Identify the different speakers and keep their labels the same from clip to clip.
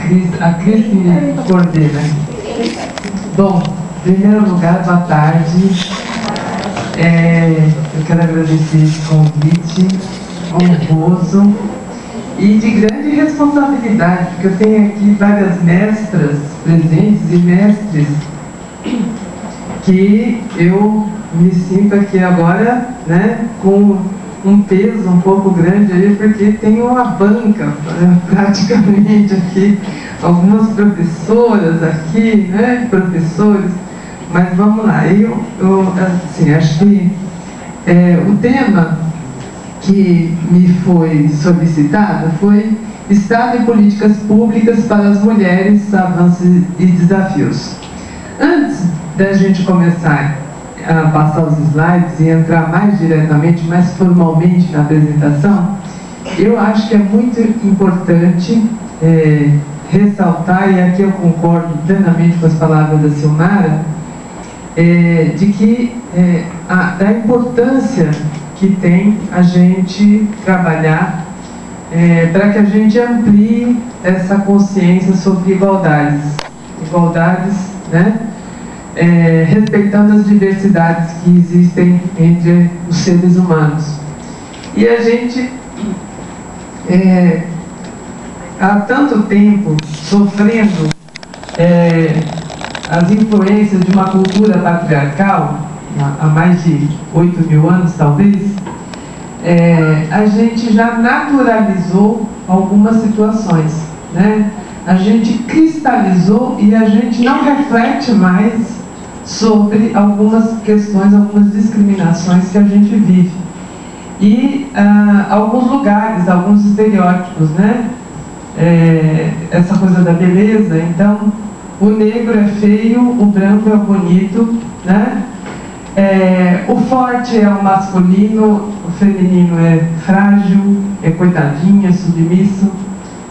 Speaker 1: A Cris me coordena. Bom, em primeiro lugar, boa tarde. Eu quero agradecer esse convite honroso e de grande responsabilidade, porque eu tenho aqui várias mestras presentes e mestres que eu me sinto aqui agora, né, com um peso um pouco grande aí, porque tem uma banca praticamente aqui, algumas professoras aqui, né, professores, mas vamos lá, eu assim, acho que o tema que me foi solicitado foi Estado e Políticas Públicas para as Mulheres, Avanços e Desafios. Antes da gente começar a passar os slides e entrar mais diretamente, mais formalmente na apresentação, eu acho que é muito importante ressaltar, e aqui eu concordo plenamente com as palavras da Silmara, de que da importância que tem a gente trabalhar para que a gente amplie essa consciência sobre igualdades, né? Respeitando as diversidades que existem entre os seres humanos. E a gente, há tanto tempo, sofrendo as influências de uma cultura patriarcal, há mais de 8.000 anos talvez, a gente já naturalizou algumas situações, né? A gente cristalizou e a gente não reflete mais sobre algumas questões, algumas discriminações que a gente vive. E alguns lugares, alguns estereótipos, né? Essa coisa da beleza, então, o negro é feio, o branco é o bonito, né? O forte é o masculino, o feminino é frágil, é coitadinho, é submisso,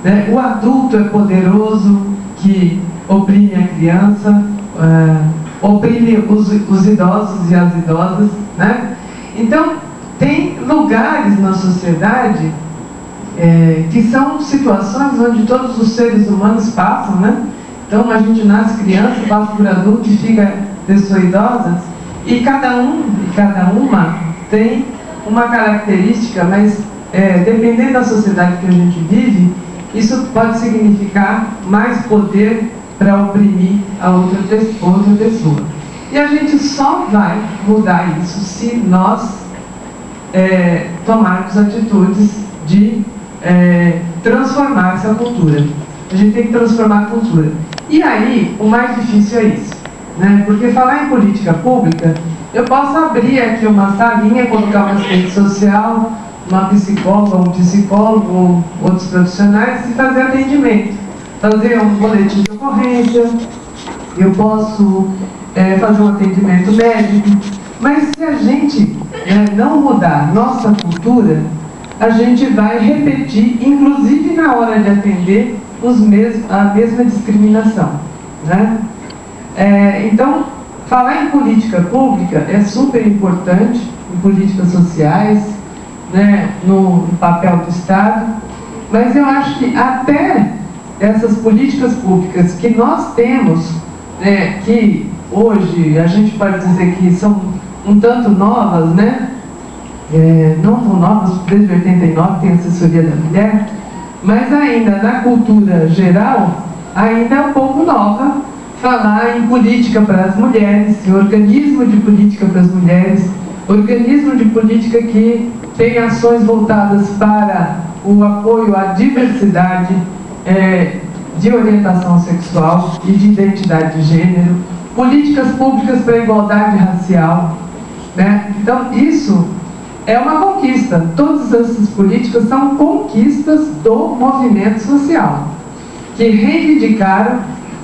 Speaker 1: né? O adulto é poderoso, que oprime a criança, oprime os idosos e as idosas, né? Então, tem lugares na sociedade que são situações onde todos os seres humanos passam, né? Então, a gente nasce criança, passa por adulto e fica pessoa idosa, e cada um e cada uma tem uma característica, mas dependendo da sociedade que a gente vive, isso pode significar mais poder para oprimir a outra pessoa. E a gente só vai mudar isso se nós tomarmos atitudes de transformar essa cultura. A gente tem que transformar a cultura. E aí, o mais difícil é isso, né? Porque falar em política pública, eu posso abrir aqui uma salinha, colocar uma assistente social, uma psicóloga, um psicólogo, outros profissionais e fazer atendimento. Fazer um boletim de ocorrência, eu posso fazer um atendimento médico, mas se a gente não mudar nossa cultura, a gente vai repetir, inclusive na hora de atender, a mesma discriminação, né? Então, falar em política pública é super importante, em políticas sociais, né, no papel do Estado, mas eu acho que até essas políticas públicas que nós temos, que hoje a gente pode dizer que são um tanto novas, né? Não tão novas, desde 89 tem assessoria da mulher, mas ainda na cultura geral, ainda é um pouco nova falar em política para as mulheres, em organismo de política para as mulheres, organismo de política que tem ações voltadas para o apoio à diversidade de orientação sexual e de identidade de gênero, políticas públicas para a igualdade racial, né? Então, isso é uma conquista. Todas essas políticas são conquistas do movimento social, que reivindicaram,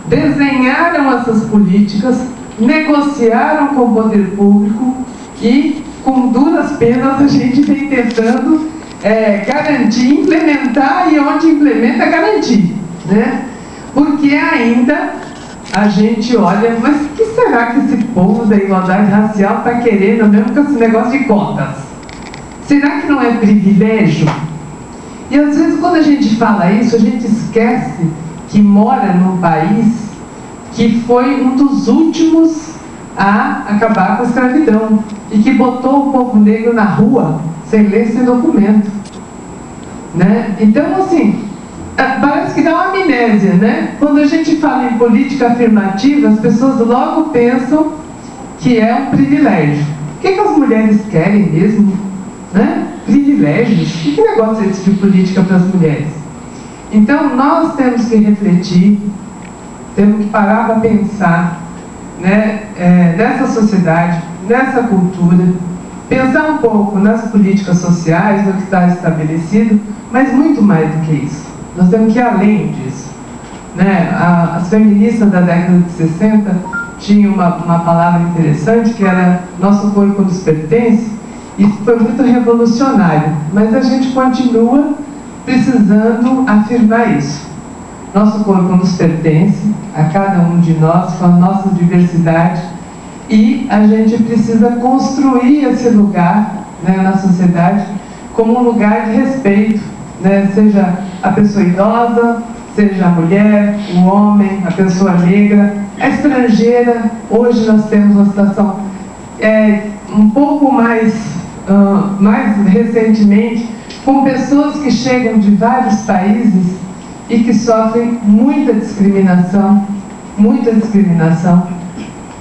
Speaker 1: desenharam essas políticas, negociaram com o poder público e, com duras penas, a gente vem tentando garantir, implementar, e onde implementa, garantir, né? Porque ainda a gente olha, mas o que será que esse povo da igualdade racial está querendo mesmo com esse negócio de cotas? Será que não é privilégio? E às vezes quando a gente fala isso, a gente esquece que mora num país que foi um dos últimos a acabar com a escravidão e que botou o povo negro na rua sem lei, sem documento, né? Então, assim, parece que dá uma amnésia, né? Quando a gente fala em política afirmativa, as pessoas logo pensam que é um privilégio. O que as mulheres querem mesmo? Né? Privilégios? Que negócio é esse de política para as mulheres? Então, nós temos que refletir, temos que parar para pensar, né, nessa sociedade, nessa cultura, pensar um pouco nas políticas sociais, no que está estabelecido, mas muito mais do que isso. Nós temos que ir além disso, né? As feministas da década de 60 tinham uma palavra interessante, que era nosso corpo nos pertence, e foi muito revolucionário, mas a gente continua precisando afirmar isso. Nosso corpo nos pertence, a cada um de nós, com a nossa diversidade, e a gente precisa construir esse lugar, né, na sociedade como um lugar de respeito, né, seja a pessoa idosa, seja a mulher, o homem, a pessoa negra, a estrangeira. Hoje nós temos uma situação um pouco mais recentemente, com pessoas que chegam de vários países e que sofrem muita discriminação,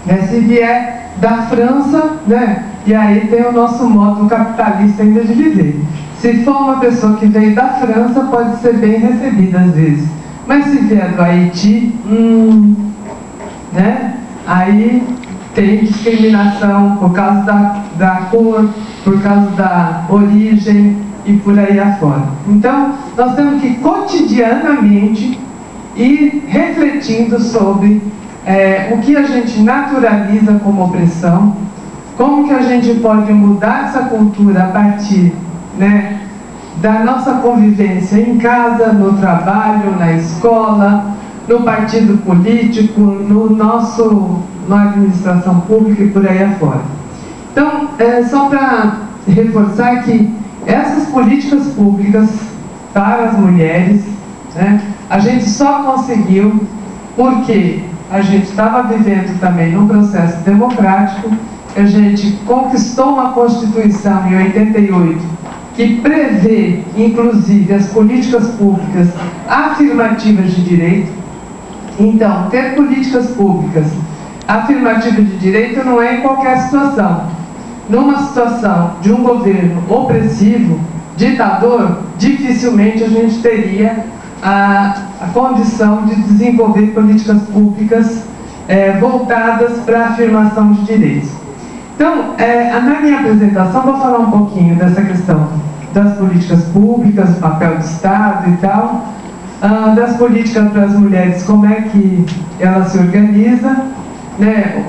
Speaker 1: né? Se vier da França, né? E aí tem o nosso modo capitalista ainda de viver. Se for uma pessoa que veio da França, pode ser bem recebida às vezes, mas se vier do Haiti, né? Aí tem discriminação por causa da cor, por causa da origem e por aí afora. Então, nós temos que cotidianamente ir refletindo sobre o que a gente naturaliza como opressão, como que a gente pode mudar essa cultura a partir, né, da nossa convivência em casa, no trabalho, na escola, no partido político, na administração pública e por aí afora. Então, só para reforçar que essas políticas públicas para as mulheres, né, a gente só conseguiu porque a gente estava vivendo também num processo democrático, a gente conquistou uma Constituição em 88 que prevê, inclusive, as políticas públicas afirmativas de direito. Então, ter políticas públicas afirmativas de direito não é em qualquer situação. Numa situação de um governo opressivo, ditador, dificilmente a gente teria a condição de desenvolver políticas públicas voltadas para a afirmação de direitos. Então, na minha apresentação, vou falar um pouquinho dessa questão das políticas públicas, do papel do Estado e tal, das políticas para as mulheres, como é que ela se organiza, né,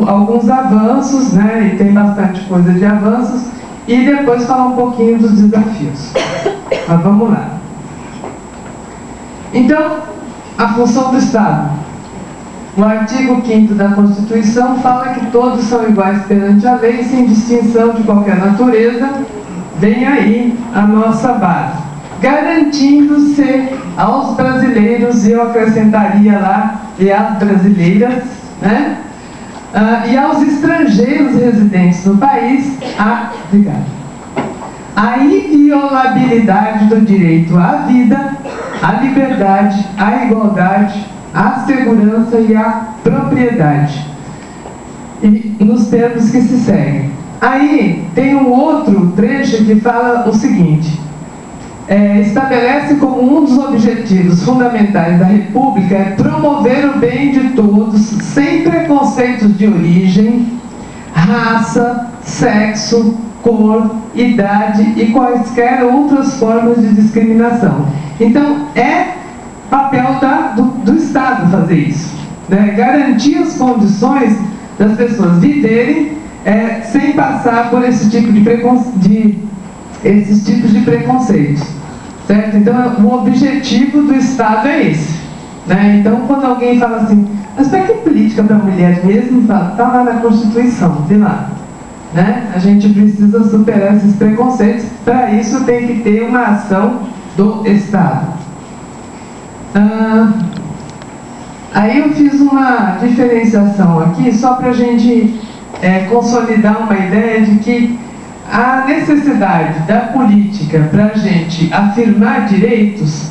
Speaker 1: alguns avanços, né, e tem bastante coisa de avanços, e depois falar um pouquinho dos desafios. Mas vamos lá. Então, a função do Estado. O artigo 5º da Constituição fala que todos são iguais perante a lei, sem distinção de qualquer natureza. Vem aí a nossa base, garantindo-se aos brasileiros, eu acrescentaria lá, e às brasileiras, né? E aos estrangeiros residentes no país, a inviolabilidade do direito à vida, à liberdade, à igualdade, à segurança e à propriedade, e nos termos que se seguem. Aí tem um outro trecho que fala o seguinte: estabelece como um dos objetivos fundamentais da República promover o bem de todos, sem preconceitos de origem, raça, sexo, cor, idade e quaisquer outras formas de discriminação. Então, é papel do Estado fazer isso, né? Garantir as condições das pessoas viverem sem passar por esses tipos de preconceitos, certo? Então, o objetivo do Estado é esse, né? Então, quando alguém fala assim, mas para que política para a mulher mesmo? Está lá na Constituição, vê lá, né? A gente precisa superar esses preconceitos. Para isso tem que ter uma ação do Estado. Aí eu fiz uma diferenciação aqui, só para a gente consolidar uma ideia de que a necessidade da política para a gente afirmar direitos,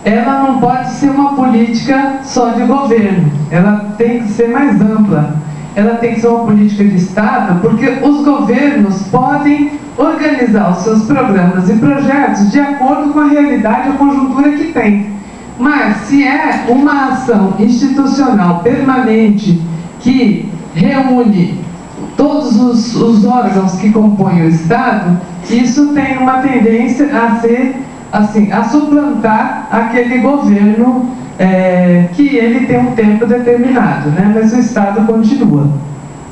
Speaker 1: ela não pode ser uma política só de governo, ela tem que ser mais ampla, ela tem que ser uma política de Estado, porque os governos podem organizar os seus programas e projetos de acordo com a realidade e a conjuntura que tem. Mas se é uma ação institucional permanente que reúne todos os órgãos que compõem o Estado, isso tem uma tendência a ser, assim, a suplantar aquele governo que ele tem um tempo determinado, né? Mas o Estado continua.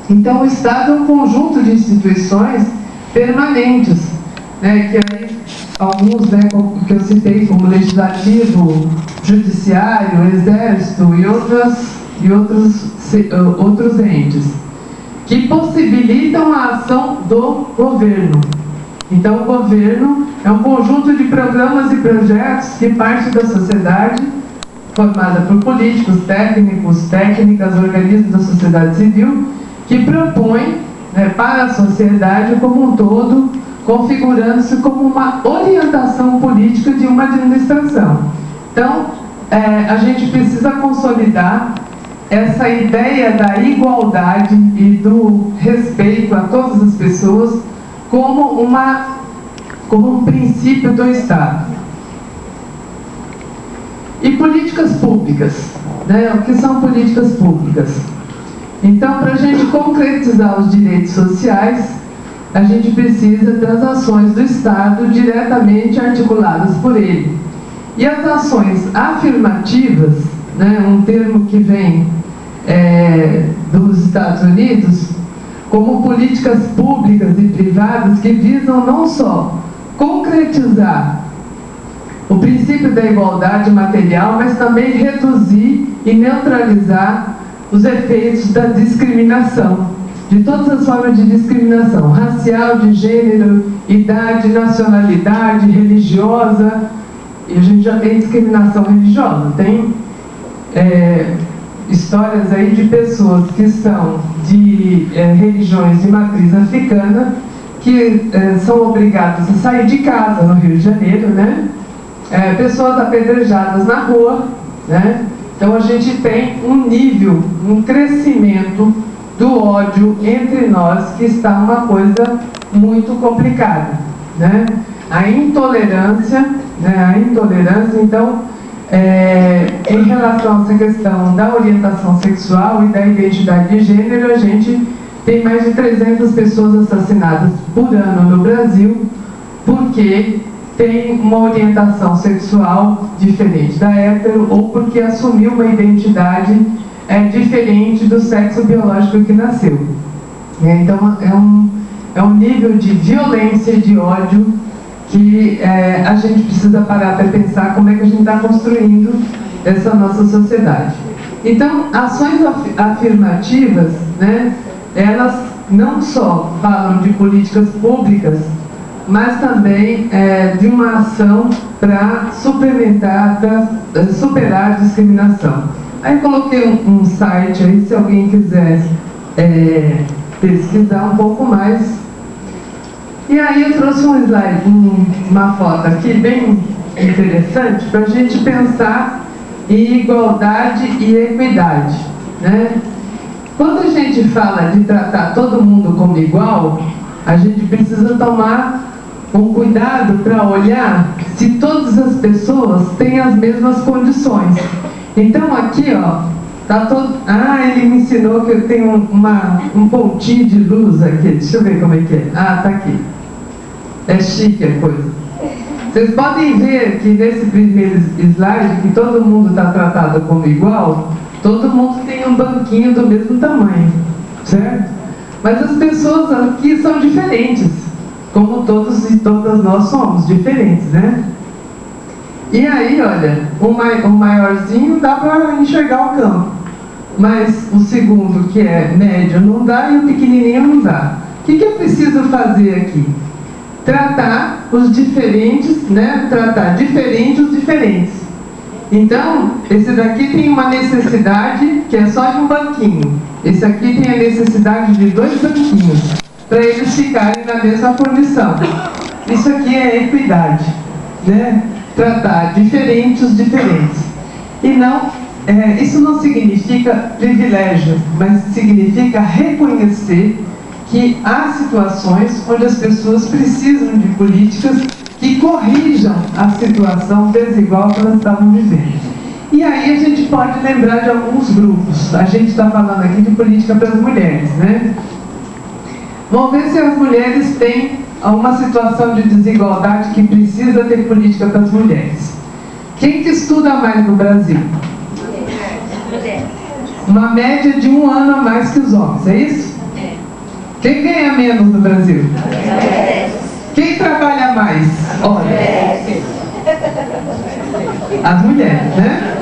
Speaker 1: Então o Estado é um conjunto de instituições permanentes, né? Que aí alguns, né, que eu citei, como legislativo, judiciário, exército e outros entes, que possibilitam a ação do governo. Então, o governo é um conjunto de programas e projetos que parte da sociedade, formada por políticos, técnicos, técnicas, organismos da sociedade civil, que propõem, né, para a sociedade como um todo, configurando-se como uma orientação política de uma administração. Então, a gente precisa consolidar essa ideia da igualdade e do respeito a todas as pessoas como um princípio do Estado. E políticas públicas, né? O que são políticas públicas? Então, para a gente concretizar os direitos sociais, a gente precisa das ações do Estado diretamente articuladas por ele. E as ações afirmativas, né, um termo que vem dos Estados Unidos, como políticas públicas e privadas que visam não só concretizar o princípio da igualdade material, mas também reduzir e neutralizar os efeitos da discriminação, de todas as formas de discriminação, racial, de gênero, idade, nacionalidade, religiosa. E a gente já tem discriminação religiosa, tem histórias aí de pessoas que são de religiões de matriz africana, que são obrigadas a sair de casa no Rio de Janeiro, né? Pessoas apedrejadas na rua, né? Então a gente tem um nível, um crescimento do ódio entre nós que está uma coisa muito complicada, né? A intolerância, então, em relação a essa questão da orientação sexual e da identidade de gênero, a gente tem mais de 300 pessoas assassinadas por ano no Brasil, porque tem uma orientação sexual diferente da hétero, ou porque assumiu uma identidade diferente do sexo biológico que nasceu. Então, é um nível de violência e de ódio que a gente precisa parar para pensar como é que a gente está construindo essa nossa sociedade. Então, ações afirmativas, né, elas não só falam de políticas públicas, mas também de uma ação para suplementar, para superar a discriminação. Aí eu coloquei um site aí, se alguém quiser pesquisar um pouco mais. E aí eu trouxe um slide, uma foto aqui bem interessante para a gente pensar em igualdade e equidade, né? Quando a gente fala de tratar todo mundo como igual, a gente precisa tomar um cuidado para olhar se todas as pessoas têm as mesmas condições. Então aqui, ó, tá todo... ele me ensinou que eu tenho um pontinho de luz aqui. Deixa eu ver como é que é. Tá aqui. É chique a coisa. Vocês podem ver que nesse primeiro slide, que todo mundo está tratado como igual, todo mundo tem um banquinho do mesmo tamanho, certo? Mas as pessoas aqui são diferentes, como todos e todas nós somos diferentes, né? E aí, olha, o maiorzinho dá para enxergar o campo, mas o segundo, que é médio, não dá, e o pequenininho não dá. O que eu preciso fazer aqui? Tratar os diferentes, né? Tratar diferente os diferentes. Então, esse daqui tem uma necessidade que é só de um banquinho. Esse aqui tem a necessidade de 2 banquinhos, para eles ficarem na mesma condição. Isso aqui é equidade, né? Tratar diferentes os diferentes. E não, isso não significa privilégio, mas significa reconhecer que há situações onde as pessoas precisam de políticas que corrijam a situação desigual que elas estavam vivendo. E aí a gente pode lembrar de alguns grupos. A gente está falando aqui de política para as mulheres, né? Vamos ver se as mulheres têm uma situação de desigualdade que precisa ter política para as mulheres. Quem que estuda mais no Brasil? Uma média de 1 ano a mais que os homens, é isso? Quem ganha menos no Brasil? Quem trabalha mais? Olha, as mulheres, né?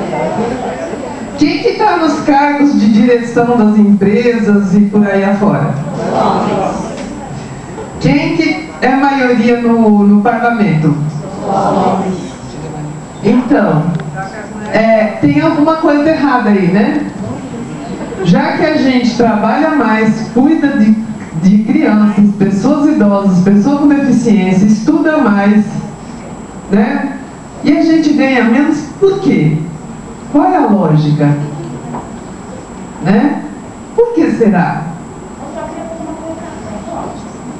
Speaker 1: Quem que está nos cargos de direção das empresas e por aí afora? Quem que é maioria no parlamento? Então, tem alguma coisa errada aí, né? Já que a gente trabalha mais, cuida de crianças, pessoas idosas, pessoas com deficiência, estuda mais, né? E a gente ganha menos, por quê? Qual é a lógica? Né? Por que será?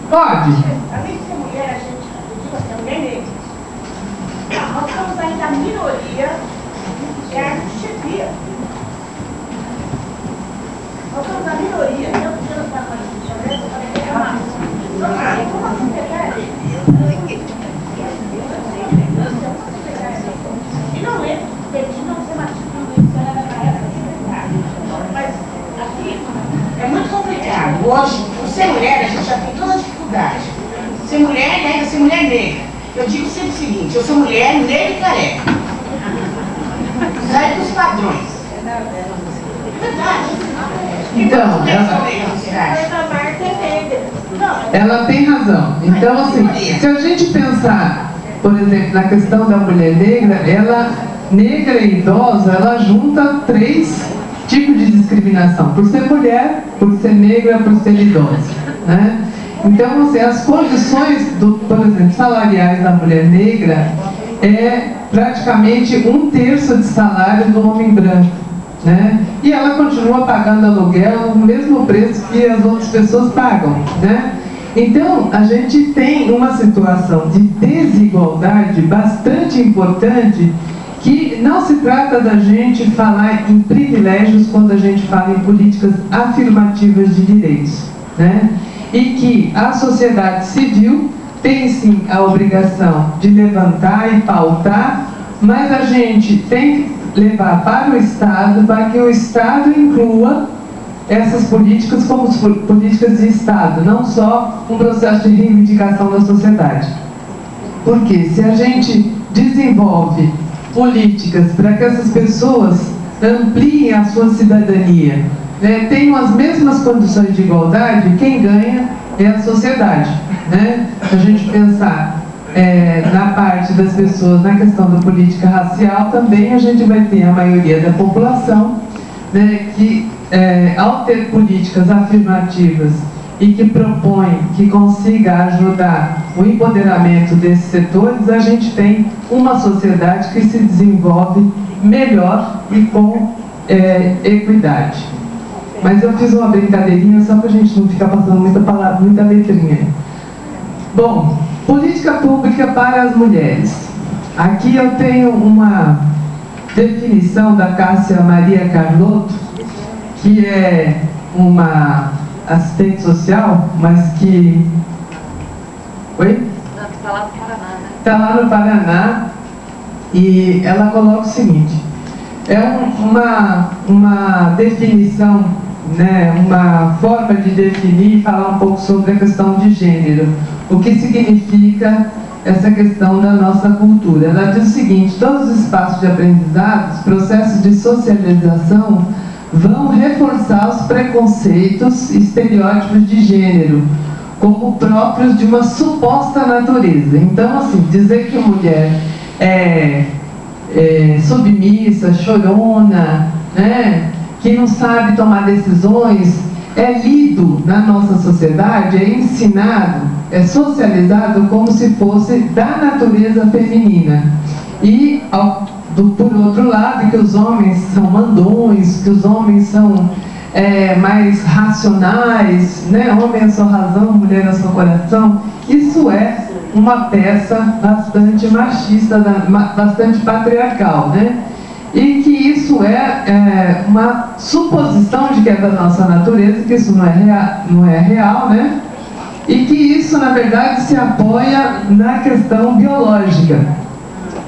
Speaker 1: Pode.
Speaker 2: Além de ser mulher, a gente, eu digo assim, a mulher negra. Nós estamos ainda a minoria cargo de chefia. Nós somos a minoria. Eu não estava falando de chefia, eu falei que é uma. Como a secretária? E não é, não ser machista, não é secretária. Mas aqui é muito complicado. Hoje, por ser mulher, a gente já tem toda a dificuldade. Ser mulher negra, ser mulher negra. Eu digo sempre o seguinte, eu sou mulher negra e careca. Sai dos padrões. É verdade.
Speaker 1: Então, ela tem razão. Então, assim, se a gente pensar, por exemplo, na questão da mulher negra, ela, negra e idosa, ela junta 3 tipos de discriminação. Por ser mulher, por ser negra, por ser idosa, né? Então, assim, as condições, por exemplo, salariais da mulher negra é praticamente 1/3 de salário do homem branco, né? E ela continua pagando aluguel no mesmo preço que as outras pessoas pagam, né? Então, a gente tem uma situação de desigualdade bastante importante, que não se trata da gente falar em privilégios quando a gente fala em políticas afirmativas de direitos, né? E que a sociedade civil tem sim a obrigação de levantar e pautar, mas a gente tem que levar para o Estado, para que o Estado inclua essas políticas como políticas de Estado, não só um processo de reivindicação da sociedade. Porque se a gente desenvolve políticas para que essas pessoas ampliem a sua cidadania, né, tenham as mesmas condições de igualdade, quem ganha é a sociedade, né? A gente pensar na parte das pessoas, na questão da política racial, também a gente vai ter a maioria da população, né, que ao ter políticas afirmativas e que propõe, que consiga ajudar o empoderamento desses setores, a gente tem uma sociedade que se desenvolve melhor e com equidade. Mas eu fiz uma brincadeirinha só para a gente não ficar passando muita palavra, muita letrinha. Bom, política pública para as mulheres. Aqui eu tenho uma definição da Cássia Maria Carlotto, que é uma assistente social, mas que... Oi?
Speaker 3: Está lá no Paraná, né?
Speaker 1: Está lá no Paraná, e ela coloca o seguinte: é uma definição, né, uma forma de definir e falar um pouco sobre a questão de gênero, o que significa essa questão da nossa cultura. Ela diz o seguinte: todos os espaços de aprendizado, os processos de socialização vão reforçar os preconceitos e estereótipos de gênero como próprios de uma suposta natureza. Então, assim, dizer que mulher é submissa, chorona, né, que não sabe tomar decisões, é lido na nossa sociedade, é ensinado, é socializado como se fosse da natureza feminina. E, por outro lado, que os homens são mandões, que os homens são mais racionais, né? Homem é sua razão, mulher é seu coração. Isso é uma peça bastante machista, bastante patriarcal, né? E que isso é uma suposição de que é da nossa natureza, que isso não é real, né? E que isso, na verdade, se apoia na questão biológica.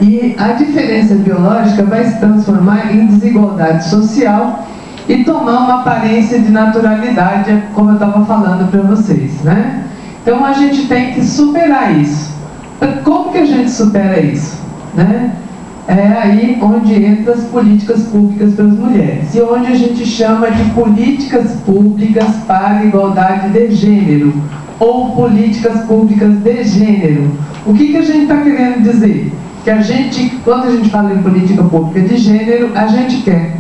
Speaker 1: E a diferença biológica vai se transformar em desigualdade social e tomar uma aparência de naturalidade, como eu estava falando para vocês, né? Então a gente tem que superar isso. Como que a gente supera isso, né? É aí onde entra as políticas públicas para as mulheres, e onde a gente chama de políticas públicas para a igualdade de gênero, ou políticas públicas de gênero. O que a gente está querendo dizer? Que a gente, quando a gente fala em política pública de gênero, a gente quer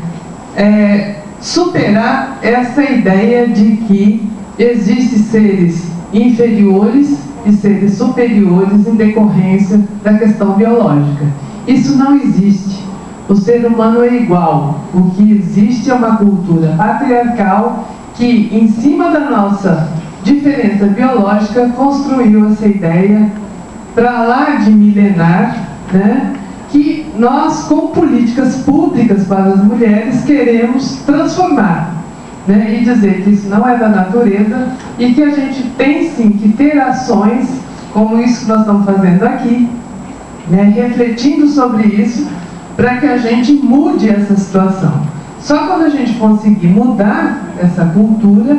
Speaker 1: superar essa ideia de que existem seres inferiores e seres superiores em decorrência da questão biológica. Isso não existe. O ser humano é igual. O que existe é uma cultura patriarcal que, em cima da nossa diferença biológica, construiu essa ideia para lá de milenar, né? Que nós, com políticas públicas para as mulheres, queremos transformar, né? E dizer que isso não é da natureza e que a gente tem sim que ter ações, como isso que nós estamos fazendo aqui, né? Refletindo sobre isso, para que a gente mude essa situação. Só quando a gente conseguir mudar essa cultura,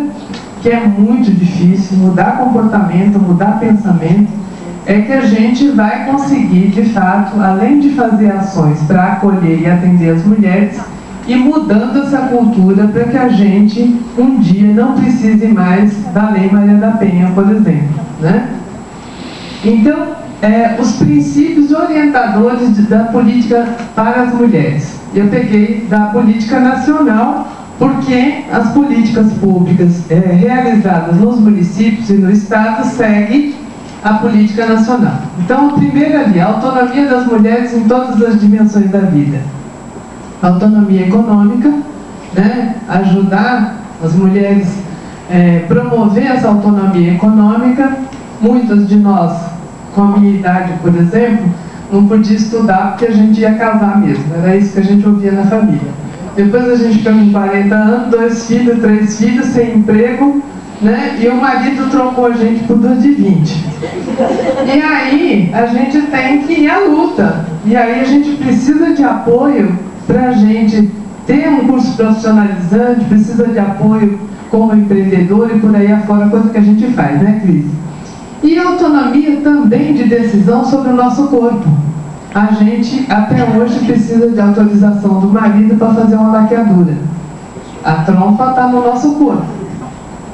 Speaker 1: que é muito difícil, mudar comportamento, mudar pensamento, é que a gente vai conseguir, de fato, além de fazer ações para acolher e atender as mulheres, ir mudando essa cultura para que a gente, um dia, não precise mais da Lei Maria da Penha, por exemplo, né? Então, os princípios orientadores da política para as mulheres. Eu peguei da política nacional, porque as políticas públicas realizadas nos municípios e no Estado seguem a política nacional. Então, o primeiro ali, a autonomia das mulheres em todas as dimensões da vida. Autonomia econômica, né? Ajudar as mulheres, promover essa autonomia econômica. Muitas de nós, com a minha idade, por exemplo, não podia estudar porque a gente ia casar mesmo. Era isso que a gente ouvia na família. Depois a gente ficou com 40 anos, 2 filhos, 3 filhos, sem emprego, né? E o marido trocou a gente por 2 de 20. E aí a gente tem que ir à luta. E aí a gente precisa de apoio para a gente ter um curso profissionalizante, precisa de apoio como empreendedor e por aí afora, coisa que a gente faz, né, Cris? E autonomia também de decisão sobre o nosso corpo. A gente até hoje precisa de autorização do marido para fazer uma laqueadura. A trompa está no nosso corpo.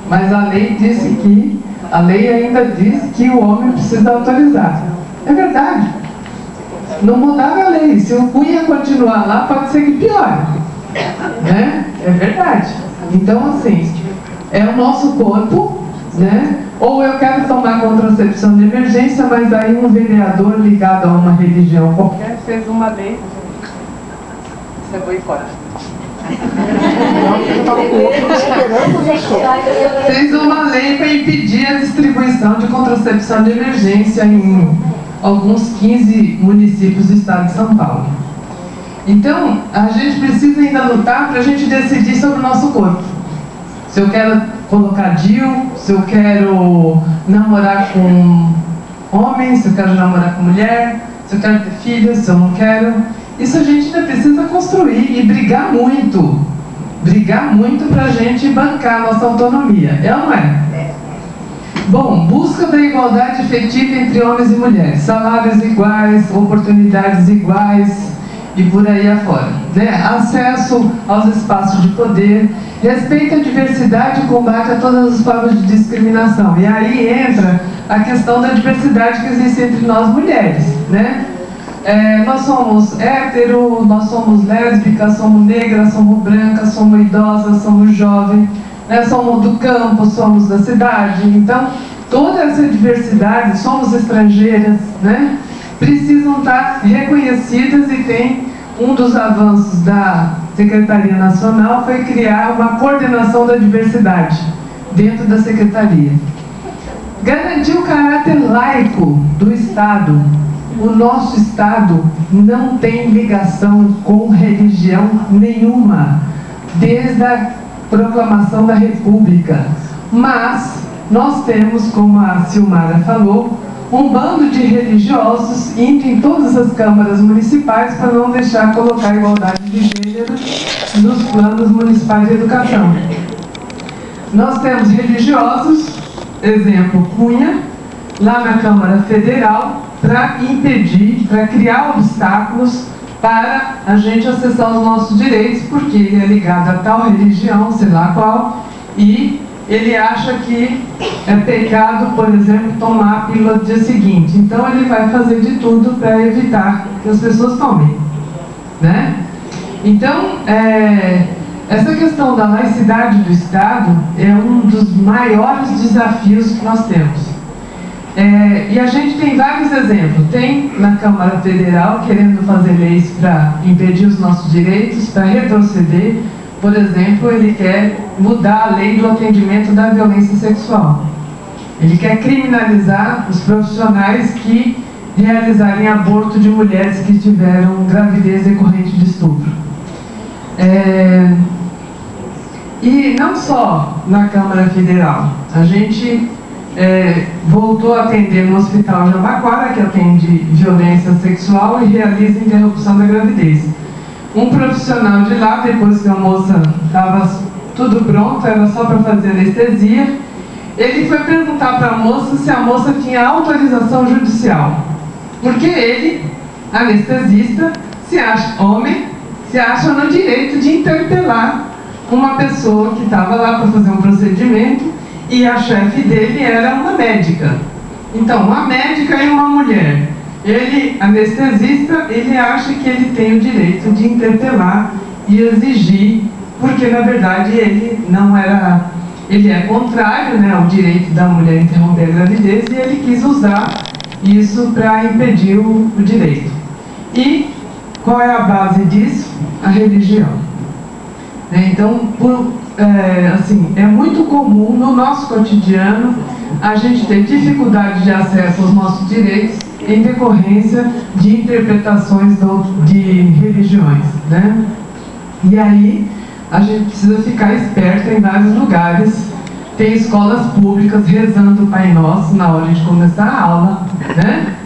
Speaker 1: Mas a lei ainda diz que o homem precisa autorizar. É verdade. Não mudaram a lei. Se o cunha continuar lá, pode ser que piore. Né? É verdade. Então, assim, é o nosso corpo, né? Ou eu quero tomar contracepção de emergência, mas aí um vereador ligado a uma religião qualquer fez uma lei. Você boicote. Fez uma lei para impedir a distribuição de contracepção de emergência em alguns 15 municípios do estado de São Paulo. Então, a gente precisa ainda lutar para a gente decidir sobre o nosso corpo. Se eu quero colocar DIU, se eu quero namorar com homem, se eu quero namorar com mulher, se eu quero ter filhos, se eu não quero. Isso a gente ainda precisa construir e brigar muito. Brigar muito para a gente bancar a nossa autonomia. É ou não é? Bom, busca da igualdade efetiva entre homens e mulheres. Salários iguais, oportunidades iguais e por aí afora, né? Acesso aos espaços de poder, respeito à diversidade e combate a todas as formas de discriminação. E aí entra a questão da diversidade que existe entre nós mulheres, né? Nós somos hétero, nós somos lésbicas, somos negras, somos brancas, somos idosas, somos jovens, né? Somos do campo, somos da cidade. Então, toda essa diversidade, somos estrangeiras, né? Precisam estar reconhecidas, e tem um dos avanços da Secretaria Nacional foi criar uma coordenação da diversidade dentro da Secretaria. Garantir o caráter laico do Estado. O nosso Estado não tem ligação com religião nenhuma, desde a proclamação da República. Mas nós temos, como a Silmara falou, um bando de religiosos indo em todas as câmaras municipais para não deixar colocar a igualdade de gênero nos planos municipais de educação. Nós temos religiosos, exemplo, Cunha, lá na Câmara Federal, para impedir, para criar obstáculos para a gente acessar os nossos direitos, porque ele é ligado a tal religião, sei lá qual, e ele acha que é pecado, por exemplo, tomar a pílula no dia seguinte. Então ele vai fazer de tudo para evitar que as pessoas tomem, né? Então, essa questão da laicidade do Estado é um dos maiores desafios que nós temos. E a gente tem vários exemplos. Tem na Câmara Federal querendo fazer leis para impedir os nossos direitos, para retroceder. Por exemplo, ele quer mudar a lei do atendimento da violência sexual. Ele quer criminalizar os profissionais que realizarem aborto de mulheres que tiveram gravidez decorrente de estupro. E não só na Câmara Federal. A gente voltou a atender no Hospital Jabaquara, que atende violência sexual e realiza interrupção da gravidez. Um profissional de lá, depois que a moça estava tudo pronto, era só para fazer anestesia, ele foi perguntar para a moça se a moça tinha autorização judicial. Porque ele, anestesista, se acha homem, se acha no direito de interpelar uma pessoa que estava lá para fazer um procedimento, e a chefe dele era uma médica. Então, uma médica e uma mulher. Ele, anestesista, ele acha que ele tem o direito de interpelar e exigir, porque na verdade ele não era, ele é contrário, né, ao direito da mulher interromper a gravidez, e ele quis usar isso para impedir o direito. E qual é a base disso? A religião. Então, assim, é muito comum no nosso cotidiano a gente ter dificuldade de acesso aos nossos direitos em decorrência de interpretações de religiões, né? E aí a gente precisa ficar esperto em vários lugares. Tem escolas públicas rezando o Pai Nosso na hora de começar a aula, né?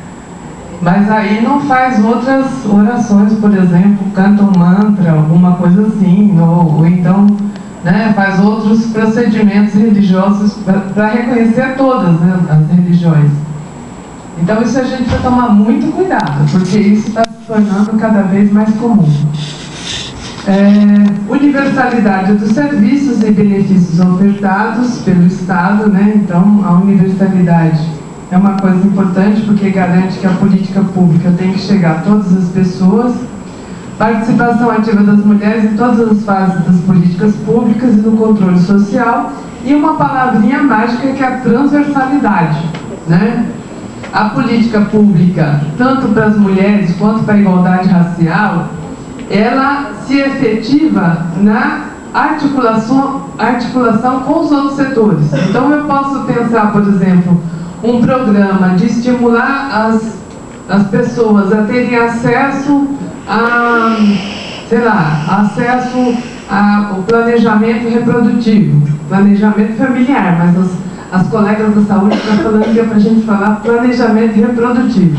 Speaker 1: Mas aí não faz outras orações, por exemplo, canta um mantra, alguma coisa assim, ou então, né, faz outros procedimentos religiosos para reconhecer todas, né, as religiões. Então isso a gente precisa tomar muito cuidado, porque isso está se tornando cada vez mais comum. Universalidade dos serviços e benefícios ofertados pelo Estado, né? Então a universalidade é uma coisa importante, porque garante que a política pública tem que chegar a todas as pessoas. Participação ativa das mulheres em todas as fases das políticas públicas e no controle social. E uma palavrinha mágica que é a transversalidade, né? A política pública, tanto para as mulheres quanto para a igualdade racial, ela se efetiva na articulação com os outros setores. Então eu posso pensar, por exemplo, um programa de estimular as pessoas a terem acesso a, sei lá, acesso ao planejamento reprodutivo, planejamento familiar, mas as colegas da saúde estão falando que é para a gente falar planejamento reprodutivo.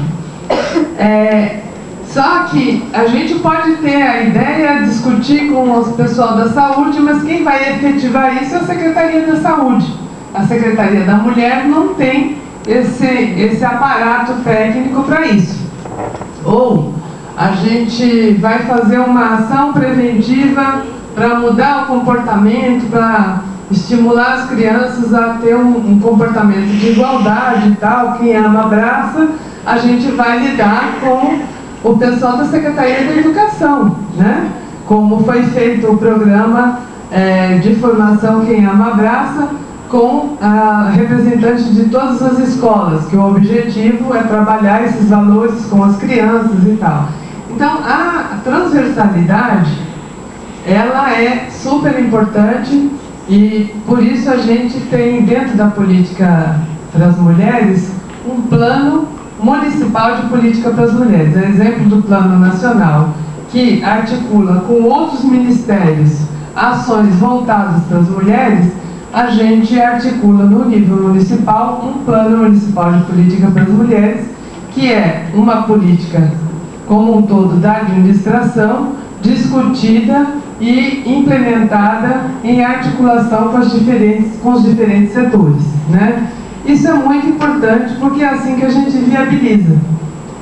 Speaker 1: Só que a gente pode ter a ideia, discutir com o pessoal da saúde, mas quem vai efetivar isso é a Secretaria da Saúde. A Secretaria da Mulher não tem esse aparato técnico para isso. Ou a gente vai fazer uma ação preventiva para mudar o comportamento, para estimular as crianças a ter um comportamento de igualdade e tal, quem ama abraça. A gente vai lidar com o pessoal da Secretaria da Educação, né? Como foi feito o programa de formação Quem Ama Abraça, com representantes de todas as escolas, que o objetivo é trabalhar esses valores com as crianças e tal. Então, a transversalidade, ela é super importante e por isso a gente tem dentro da política para as mulheres um plano municipal de política para as mulheres. É exemplo do plano nacional, que articula com outros ministérios ações voltadas para as mulheres. A gente articula no nível municipal um plano municipal de política para as mulheres, que é uma política como um todo da administração, discutida e implementada em articulação com os diferentes setores, né? Isso é muito importante porque é assim que a gente viabiliza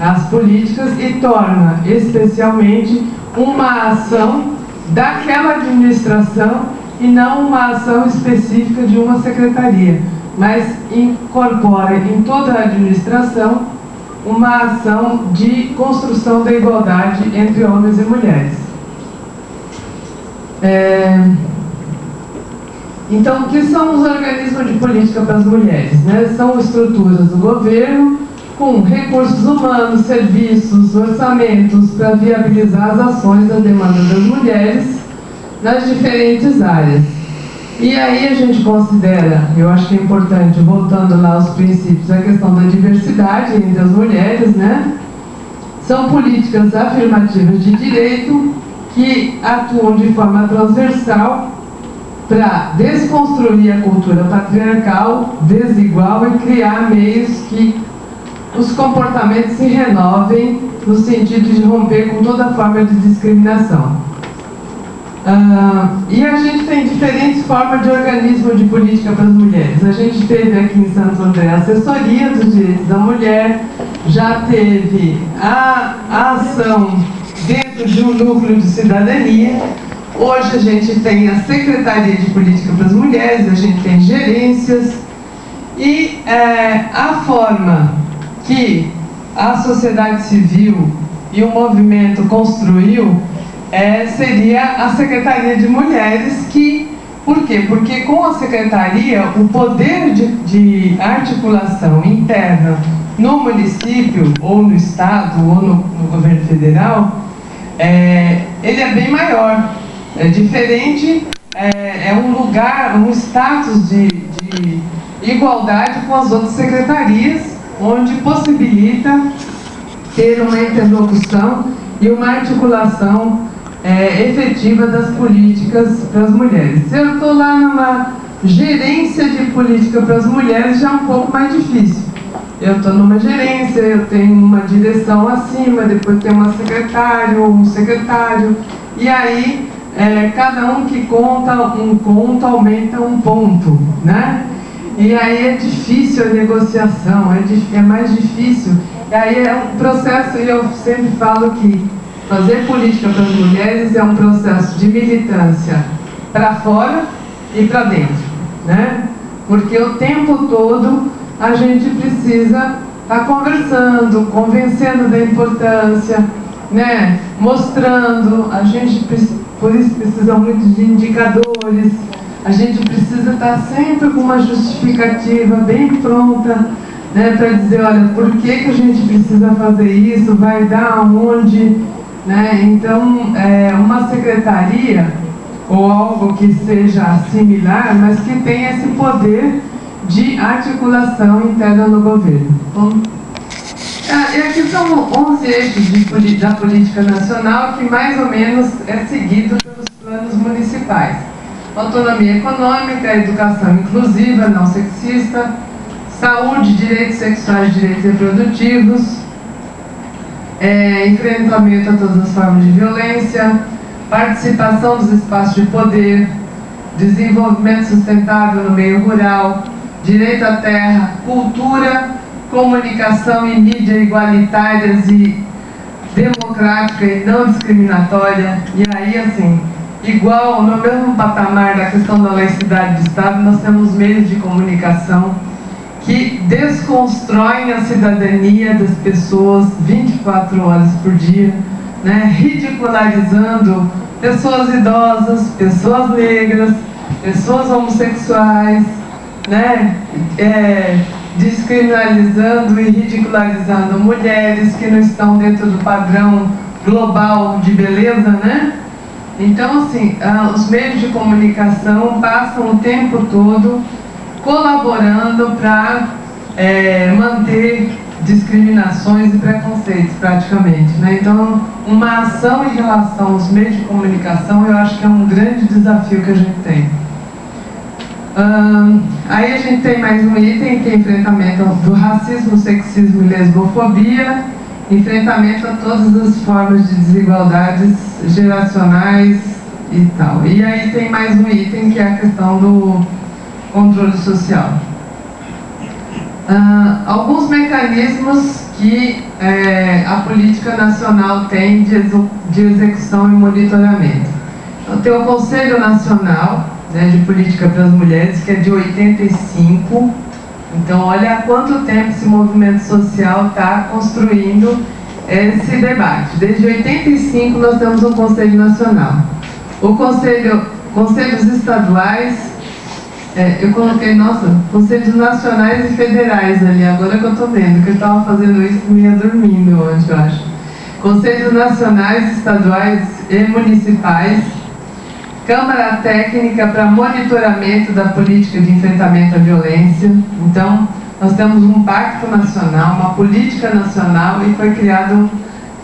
Speaker 1: as políticas e torna especialmente uma ação daquela administração e não uma ação específica de uma secretaria, mas incorpora em toda a administração uma ação de construção da igualdade entre homens e mulheres. Então, o que são os organismos de política para as mulheres, né? São estruturas do governo com recursos humanos, serviços, orçamentos para viabilizar as ações da demanda das mulheres nas diferentes áreas. E aí a gente considera, eu acho que é importante, voltando lá aos princípios, a questão da diversidade entre as mulheres, né? São políticas afirmativas de direito que atuam de forma transversal para desconstruir a cultura patriarcal, desigual e criar meios que os comportamentos se renovem no sentido de romper com toda forma de discriminação. E a gente tem diferentes formas de organismo de política para as mulheres. A gente teve aqui em Santo André a Assessoria dos Direitos da Mulher, já teve a ação dentro de um núcleo de cidadania. Hoje a gente tem a Secretaria de Política para as Mulheres, a gente tem gerências e a forma que a sociedade civil e o movimento construiu seria a Secretaria de Mulheres, por quê? Porque com a Secretaria o poder de articulação interna no município, ou no estado, ou no governo federal, ele é bem maior. É diferente, é um lugar, um status de igualdade com as outras secretarias, onde possibilita ter uma interlocução e uma articulação efetiva das políticas para as mulheres. Se eu estou lá numa gerência de política para as mulheres, já é um pouco mais difícil. Eu estou numa gerência, eu tenho uma direção acima, depois tem uma secretária ou um secretário, e aí cada um que conta um ponto aumenta um ponto, né? E aí é difícil a negociação, é mais difícil. E aí é um processo, e eu sempre falo que fazer política para as mulheres é um processo de militância para fora e para dentro, né? Porque o tempo todo a gente precisa estar conversando, convencendo da importância, né? Mostrando, a gente por isso precisa muito de indicadores, a gente precisa estar sempre com uma justificativa bem pronta, né? Para dizer, olha, por que a gente precisa fazer isso, vai dar aonde, né? Então, uma secretaria ou algo que seja similar, mas que tenha esse poder de articulação interna no governo. Então, e aqui são 11 eixos da política nacional que mais ou menos é seguido pelos planos municipais. Autonomia econômica, educação inclusiva, não sexista, saúde, direitos sexuais, direitos reprodutivos, enfrentamento a todas as formas de violência, participação dos espaços de poder, desenvolvimento sustentável no meio rural, direito à terra, cultura, comunicação e mídia igualitárias e democrática e não discriminatória. E aí, assim, igual no mesmo patamar da questão da laicidade do Estado, nós temos meios de comunicação que desconstroem a cidadania das pessoas 24 horas por dia, né? Ridicularizando pessoas idosas, pessoas negras, pessoas homossexuais, né? Descriminalizando e ridicularizando mulheres que não estão dentro do padrão global de beleza, né? Então, assim, os meios de comunicação passam o tempo todo colaborando para manter discriminações e preconceitos, praticamente, né? Então, uma ação em relação aos meios de comunicação, eu acho que é um grande desafio que a gente tem. Aí a gente tem mais um item, que é enfrentamento do racismo, sexismo e lesbofobia, enfrentamento a todas as formas de desigualdades geracionais e tal. E aí tem mais um item, que é a questão do controle social. Alguns mecanismos que a política nacional tem de execução e monitoramento. Então, tem o Conselho Nacional, né, de Política para as Mulheres, que é de 85. Então, olha há quanto tempo esse movimento social está construindo esse debate. Desde 85 nós temos um Conselho Nacional. Conselhos estaduais, eu coloquei, conselhos nacionais e federais ali, agora que eu estou vendo, que eu estava fazendo isso e ia dormindo ontem, eu acho. Conselhos nacionais, estaduais e municipais, Câmara Técnica para monitoramento da política de enfrentamento à violência. Então, nós temos um pacto nacional, uma política nacional, e foi criado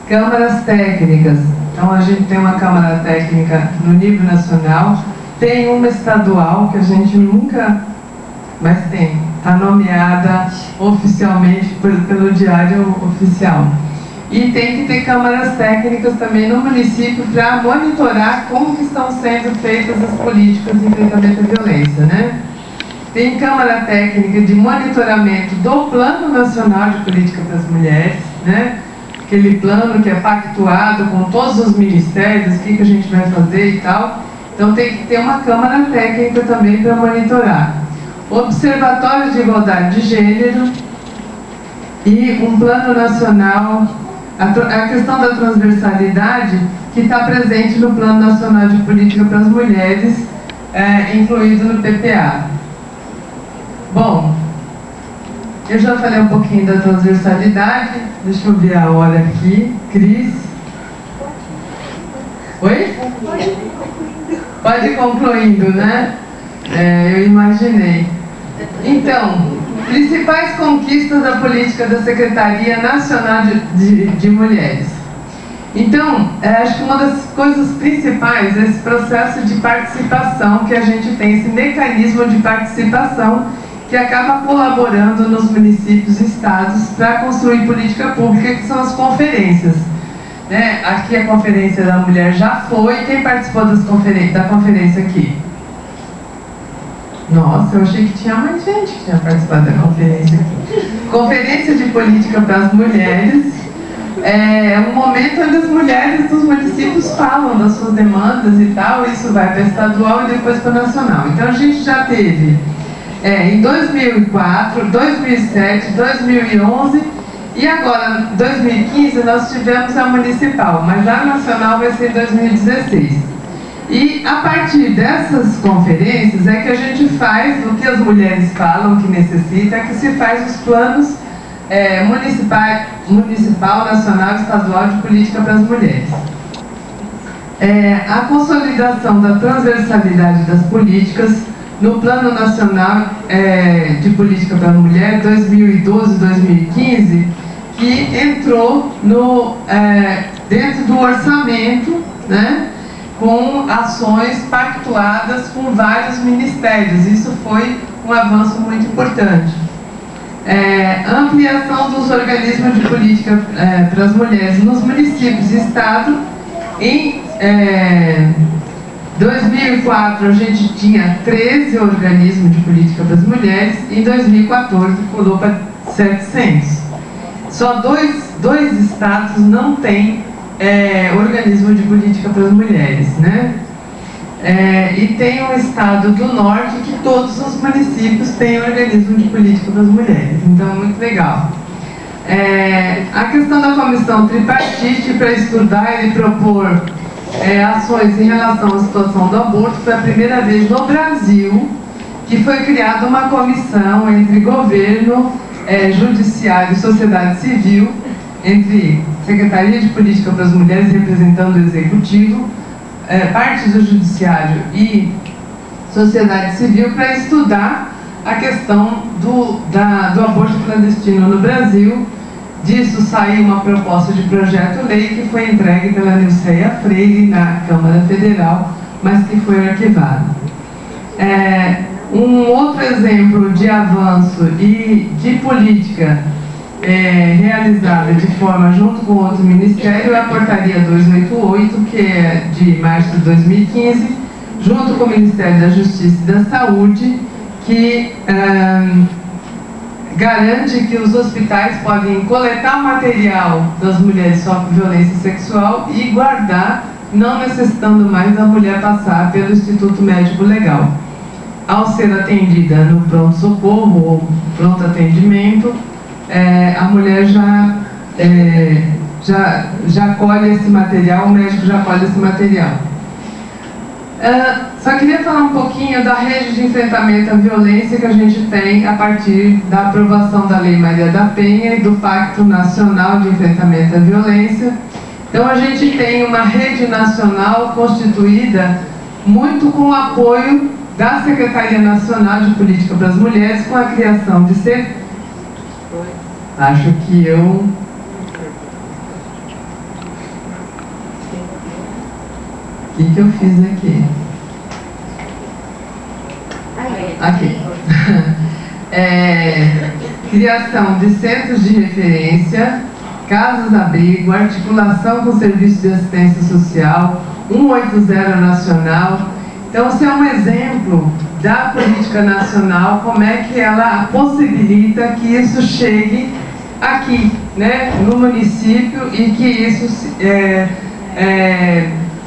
Speaker 1: câmaras técnicas. Então, a gente tem uma Câmara Técnica no nível nacional, tem uma estadual, que a gente nunca, mas tem, está nomeada oficialmente pelo Diário Oficial. E tem que ter câmaras técnicas também no município para monitorar como que estão sendo feitas as políticas de enfrentamento à violência, né? Tem Câmara Técnica de monitoramento do Plano Nacional de Política para as Mulheres, né? Aquele plano que é pactuado com todos os ministérios, o que a gente vai fazer e tal. Então tem que ter uma Câmara Técnica também para monitorar. Observatório de Igualdade de Gênero e um Plano Nacional. A questão da transversalidade, que está presente no Plano Nacional de Política para as Mulheres, incluído no PPA. Bom, eu já falei um pouquinho da transversalidade, deixa eu ver a hora aqui. Cris? Oi? Pode ir concluindo, né? Eu imaginei. Então, principais conquistas da política da Secretaria Nacional de Mulheres. Então, acho que uma das coisas principais é esse processo de participação que a gente tem, esse mecanismo de participação que acaba colaborando nos municípios e estados para construir política pública, que são as conferências. Né? Aqui a Conferência da Mulher já foi. Quem participou da conferência aqui? Nossa, eu achei que tinha mais gente que tinha participado da conferência aqui. Conferência de Política para as Mulheres. É um momento onde as mulheres dos municípios falam das suas demandas e tal. Isso vai para estadual e depois para nacional. Então a gente já teve em 2004, 2007, 2011 e agora, em 2015, nós tivemos a municipal, mas a nacional vai ser em 2016. E a partir dessas conferências é que a gente faz o que as mulheres falam que necessita, que se faz os planos municipal, nacional e estadual de política para as mulheres. A consolidação da transversalidade das políticas no Plano Nacional de Política para a Mulher 2012-2015, que entrou dentro do orçamento, né, com ações pactuadas com vários ministérios. Isso foi um avanço muito importante. Ampliação dos organismos de política para as mulheres nos municípios e estado. Em 2004 a gente tinha 13 organismos de política para as mulheres, em 2014 pulou para 700. Só dois estados não têm organismo de política para as mulheres, né? E tem um estado do norte que todos os municípios têm organismo de política das mulheres, então é muito legal. A questão da comissão tripartite para estudar e propor ações em relação à situação do aborto foi a primeira vez no Brasil que foi criada uma comissão entre governo, judiciário e sociedade civil, entre Secretaria de Política para as Mulheres representando o Executivo, parte do Judiciário e sociedade civil, para estudar a questão do aborto clandestino no Brasil. Disso saiu uma proposta de projeto-lei que foi entregue pela Nilceia Freire na Câmara Federal, mas que foi arquivada. Um outro exemplo de avanço e de política realizada de forma junto com outro ministério é a Portaria 288, que é de março de 2015, junto com o Ministério da Justiça e da Saúde, que garante que os hospitais podem coletar material das mulheres que sofrem violência sexual e guardar, não necessitando mais da mulher passar pelo Instituto Médico Legal. Ao ser atendida no pronto-socorro ou pronto atendimento, a mulher já colhe esse material, o médico já colhe esse material. Só queria falar um pouquinho da rede de enfrentamento à violência que a gente tem a partir da aprovação da Lei Maria da Penha e do Pacto Nacional de Enfrentamento à Violência. Então a gente tem uma rede nacional constituída muito com o apoio da Secretaria Nacional de Política para as Mulheres, com a criação de Acho que eu... O que eu fiz aqui? Aqui. Criação de centros de referência, casas-abrigo, articulação com o Serviço de Assistência Social, 180 nacional. Então, esse é um exemplo da política nacional, como é que ela possibilita que isso chegue aqui, né, no município, e que isso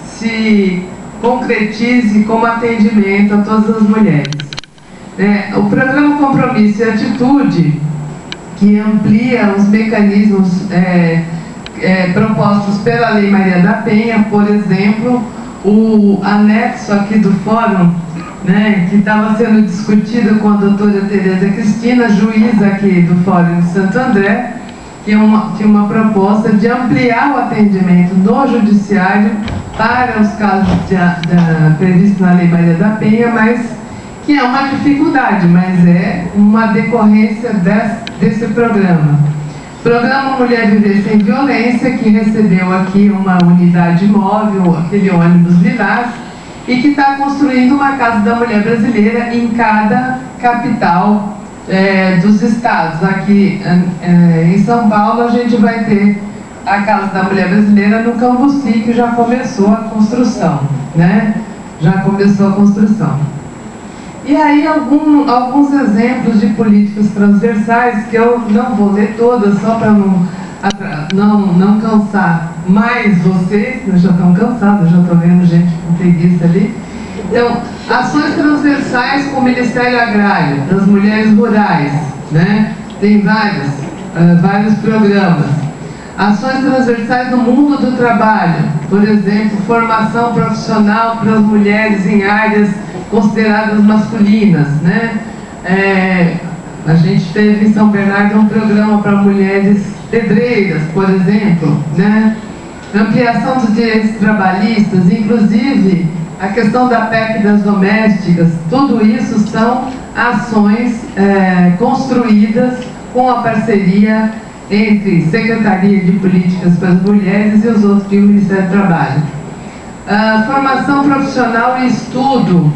Speaker 1: se concretize como atendimento a todas as mulheres. O programa Compromisso e Atitude, que amplia os mecanismos propostos pela Lei Maria da Penha, por exemplo, o anexo aqui do fórum, né, que estava sendo discutido com a doutora Tereza Cristina, juíza aqui do Fórum de Santo André, que tinha uma proposta de ampliar o atendimento no judiciário para os casos previstos na Lei Maria da Penha, mas que é uma dificuldade, mas é uma decorrência desse programa. Programa Mulher Viver Sem Violência, que recebeu aqui uma unidade móvel, aquele ônibus lilás, e que está construindo uma Casa da Mulher Brasileira em cada capital dos estados. Aqui em São Paulo a gente vai ter a Casa da Mulher Brasileira no Cambuci, que já começou a construção, né? Já começou a construção. E aí alguns exemplos de políticas transversais, que eu não vou ler todas, só para não cansar mais vocês, que já estão cansados, já estou vendo gente com preguiça ali. Então, ações transversais com o Ministério Agrário, das mulheres rurais, né? Tem vários programas. Ações transversais no mundo do trabalho, por exemplo, formação profissional para as mulheres em áreas consideradas masculinas, né? A gente teve em São Bernardo um programa para mulheres pedreiras, por exemplo, né? Ampliação dos direitos trabalhistas, inclusive a questão da PEC das domésticas, tudo isso são ações construídas com a parceria entre Secretaria de Políticas para as Mulheres e os outros e o Ministério do Trabalho. Formação profissional e estudo,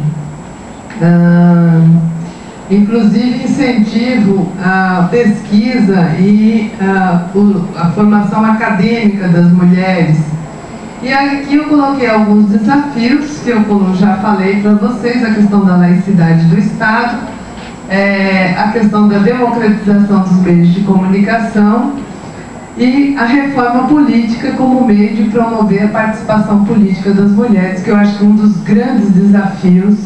Speaker 1: inclusive incentivo à pesquisa e a formação acadêmica das mulheres. E aqui eu coloquei alguns desafios que eu já falei para vocês: a questão da laicidade do Estado, a questão da democratização dos meios de comunicação, e a reforma política como meio de promover a participação política das mulheres, que eu acho que um dos grandes desafios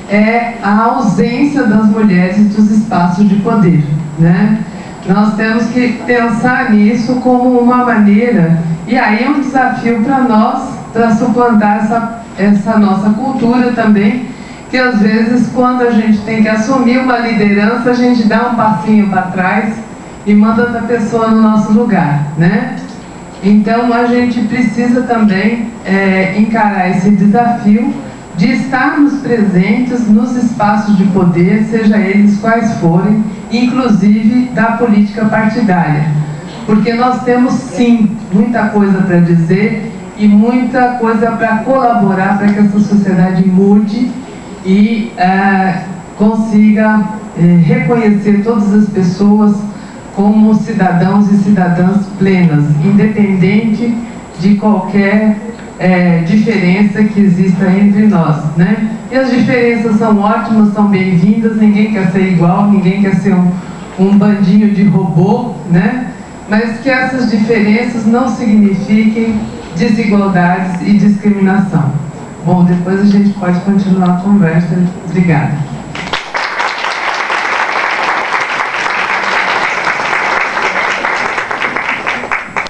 Speaker 1: é a ausência das mulheres dos espaços de poder, né? Nós temos que pensar nisso como uma maneira, e aí é um desafio para nós, para suplantar essa nossa cultura também, que às vezes quando a gente tem que assumir uma liderança, a gente dá um passinho para trás e manda outra pessoa no nosso lugar, né? Então a gente precisa também encarar esse desafio de estarmos presentes nos espaços de poder, seja eles quais forem, inclusive da política partidária. Porque nós temos sim muita coisa para dizer e muita coisa para colaborar para que essa sociedade mude e consiga reconhecer todas as pessoas como cidadãos e cidadãs plenas, independente de qualquer diferença que exista entre nós, né? E as diferenças são ótimas, são bem-vindas, ninguém quer ser igual, ninguém quer ser um bandinho de robô, né? Mas que essas diferenças não signifiquem desigualdades e discriminação. Bom, depois a gente pode continuar a conversa. Obrigada.